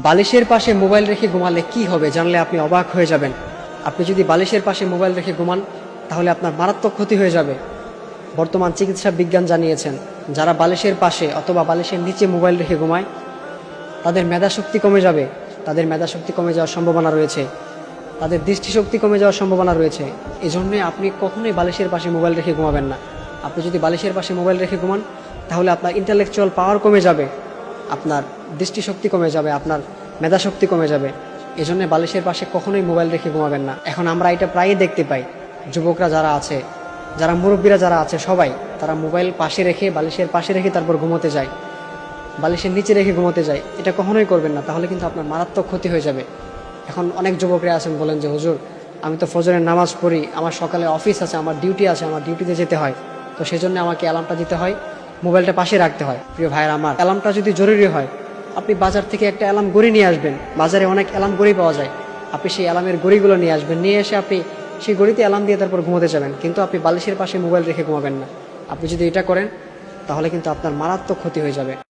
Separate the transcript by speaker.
Speaker 1: বালিশের পাশে মোবাইল রেখে ঘুমালে কি হবে জানলে আপনি অবাক হয়ে যাবেন। আপনি যদি বালিশের পাশে মোবাইল রেখে ঘুমান তাহলে আপনার মারাত্মক ক্ষতি হয়ে যাবে। বর্তমান চিকিৎসা বিজ্ঞান জানিয়েছেন, যারা বালিশের পাশে অথবা বালিশের নিচে মোবাইল রেখে ঘুমায় তাদের মেধাশক্তি কমে যাবে, তাদের মেধাশক্তি কমে যাওয়ার সম্ভাবনা রয়েছে, তাদের দৃষ্টিশক্তি কমে যাওয়ার সম্ভাবনা রয়েছে। এই জন্যে আপনি কখনোই বালিশের পাশে মোবাইল রেখে ঘুমাবেন না। আপনি যদি বালিশের পাশে মোবাইল রেখে ঘুমান তাহলে আপনার ইন্টেলেকচুয়াল পাওয়ার কমে যাবে, আপনার দৃষ্টিশক্তি কমে যাবে, আপনার মেধাশক্তি কমে যাবে। এই জন্য বালিশের পাশে কখনোই মোবাইল রেখে ঘুমাবেন না। এখন আমরা এটা প্রায়ই দেখতে পাই, যুবকরা যারা আছে, যারা মুরব্বীরা যারা আছে, সবাই তারা মোবাইল পাশে রেখে, বালিশের পাশে রেখে তারপর ঘুমোতে যায়, বালিশের নিচে রেখে ঘুমোতে যায়। এটা কখনোই করবেন না, তাহলে কিন্তু আপনার মারাত্মক ক্ষতি হয়ে যাবে। এখন অনেক যুবকরা আছেন বলেন যে হুজুর, আমি তো ফজরের নামাজ পড়ি, আমার সকালে অফিস আছে, আমার ডিউটি আছে, আমার ডিউটিতে যেতে হয়, তো সেই জন্য আমাকে অ্যালার্মটা দিতে হয়, মোবাইলটা পাশে রাখতে হয়। প্রিয় ভাইয়ের আমার, অ্যালার্মটা যদি জরুরি হয় আপনি বাজার থেকে একটা অ্যালার্ম ঘড়ি নিয়ে আসবেন। বাজারে অনেক অ্যালার্ম ঘড়ি পাওয়া যায়, আপনি সেই অ্যালার্মের ঘড়িগুলো নিয়ে আসবেন, নিয়ে এসে আপনি সেই ঘড়িতে অ্যালার্ম দিয়ে তারপর ঘুমোতে যাবেন। কিন্তু আপনি বালিশের পাশে মোবাইল রেখে ঘুমাবেন না। আপনি যদি এটা করেন তাহলে কিন্তু আপনার মারাত্মক ক্ষতি হয়ে যাবে।